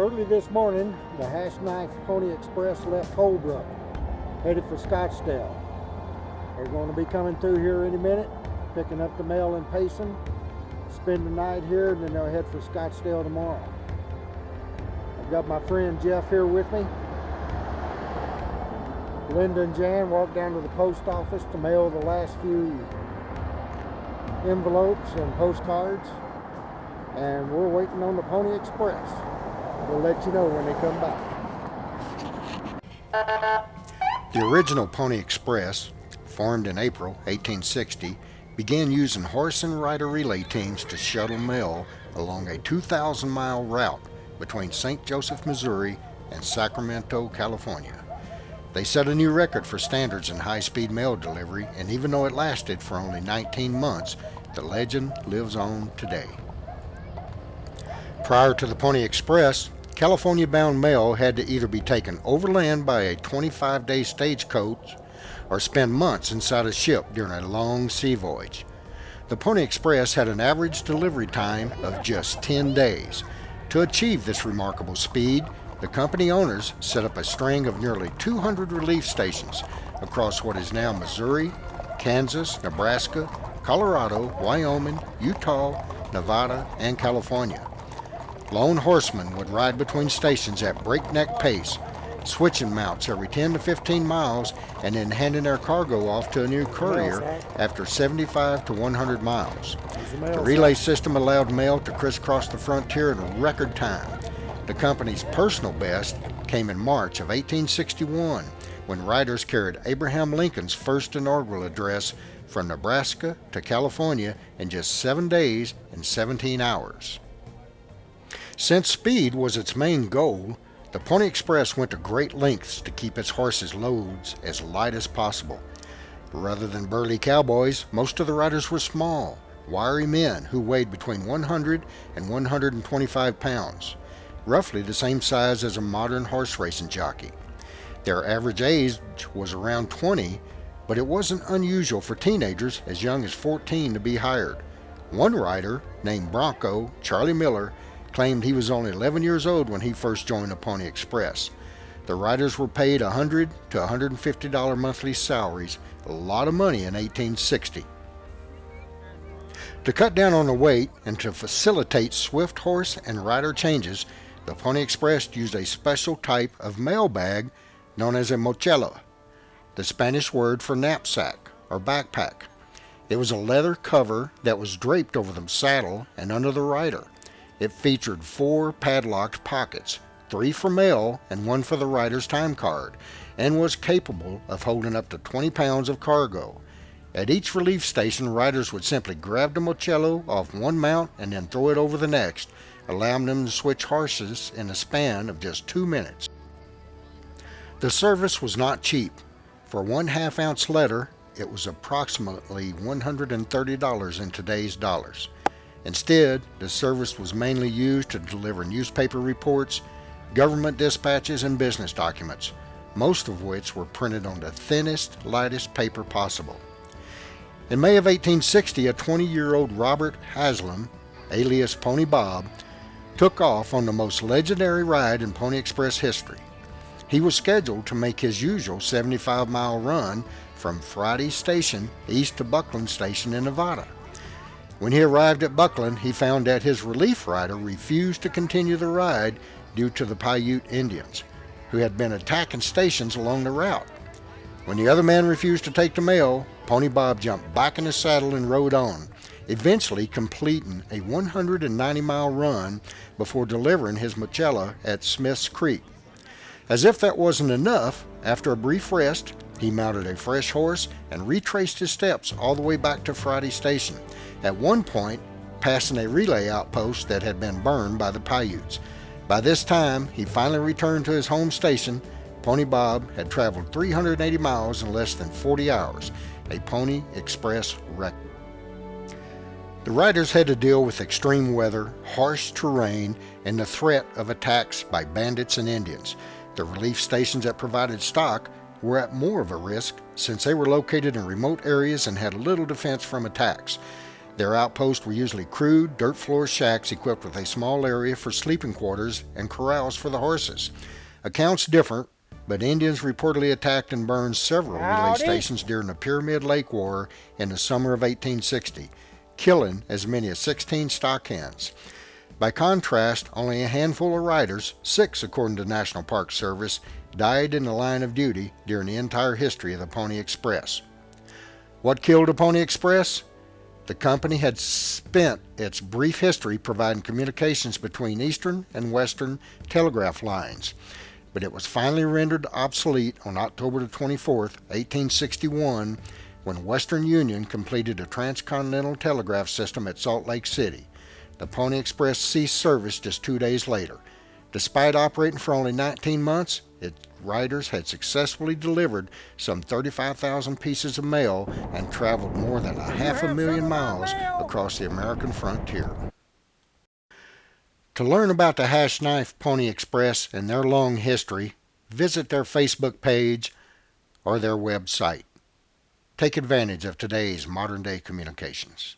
Early this morning, the Hashknife Pony Express left Holbrook, headed for Scottsdale. They're going to be coming through here any minute, picking up the mail in Payson, spend the night here, and then they'll head for Scottsdale tomorrow. I've got my friend Jeff here with me. Linda and Jan walked down to the post office to mail the last few envelopes and postcards, and we're waiting on the Pony Express. We'll let you know when they come back. The original Pony Express, formed in April 1860, began using horse and rider relay teams to shuttle mail along a 2,000-mile route between St. Joseph, Missouri and Sacramento, California. They set a new record for standards in high-speed mail delivery, and even though it lasted for only 19 months, the legend lives on today. Prior to the Pony Express, California-bound mail had to either be taken overland by a 25-day stagecoach or spend months inside a ship during a long sea voyage. The Pony Express had an average delivery time of just 10 days. To achieve this remarkable speed, the company owners set up a string of nearly 200 relief stations across what is now Missouri, Kansas, Nebraska, Colorado, Wyoming, Utah, Nevada, and California. Lone horsemen would ride between stations at breakneck pace, switching mounts every 10 to 15 miles and then handing their cargo off to a new courier after 75 to 100 miles. The relay system allowed mail to crisscross the frontier in record time. The company's personal best came in March of 1861 when riders carried Abraham Lincoln's first inaugural address from Nebraska to California in just 7 days and 17 hours. Since speed was its main goal, the Pony Express went to great lengths to keep its horses' loads as light as possible. Rather than burly cowboys, most of the riders were small, wiry men who weighed between 100 and 125 pounds, roughly the same size as a modern horse racing jockey. Their average age was around 20, but it wasn't unusual for teenagers as young as 14 to be hired. One rider, named Bronco Charlie Miller, claimed he was only 11 years old when he first joined the Pony Express. The riders were paid $100 to $150 monthly salaries, a lot of money in 1860. To cut down on the weight and to facilitate swift horse and rider changes, the Pony Express used a special type of mail bag known as a mochila, the Spanish word for knapsack or backpack. It was a leather cover that was draped over the saddle and under the rider. It featured 4 padlocked pockets, 3 for mail and 1 for the rider's time card, and was capable of holding up to 20 pounds of cargo. At each relief station, riders would simply grab the mochila off one mount and then throw it over the next, allowing them to switch horses in a span of just 2 minutes. The service was not cheap. For 1/2 ounce letter, it was approximately $130 in today's dollars. Instead, the service was mainly used to deliver newspaper reports, government dispatches, and business documents, most of which were printed on the thinnest, lightest paper possible. In May of 1860, a 20-year-old Robert Haslam, alias Pony Bob, took off on the most legendary ride in Pony Express history. He was scheduled to make his usual 75-mile run from Friday Station east to Buckland Station in Nevada. When he arrived at Buckland, he found that his relief rider refused to continue the ride due to the Paiute Indians, who had been attacking stations along the route. When the other man refused to take the mail, Pony Bob jumped back in his saddle and rode on, eventually completing a 190-mile run before delivering his mochila at Smith's Creek. As if that wasn't enough, after a brief rest, he mounted a fresh horse and retraced his steps all the way back to Friday Station, at one point passing a relay outpost that had been burned by the Paiutes. By this time, he finally returned to his home station. Pony Bob had traveled 380 miles in less than 40 hours, a Pony Express record. The riders had to deal with extreme weather, harsh terrain, and the threat of attacks by bandits and Indians. The relief stations that provided stock were at more of a risk since they were located in remote areas and had little defense from attacks. Their outposts were usually crude, dirt floor shacks equipped with a small area for sleeping quarters and corrals for the horses. Accounts differ, but Indians reportedly attacked and burned several relay stations during the Pyramid Lake War in the summer of 1860, killing as many as 16 stock hens. By contrast, only a handful of riders, 6 according to the National Park Service, died in the line of duty during the entire history of the Pony Express. What killed the Pony Express? The company had spent its brief history providing communications between eastern and western telegraph lines, but it was finally rendered obsolete on October 24, 1861, when Western Union completed a transcontinental telegraph system at Salt Lake City. The Pony Express ceased service just 2 days later. Despite operating for only 19 months, its riders had successfully delivered some 35,000 pieces of mail and traveled more than 500,000 miles across the American frontier. To learn about the Hashknife Pony Express and their long history, visit their Facebook page or their website. Take advantage of today's modern-day communications.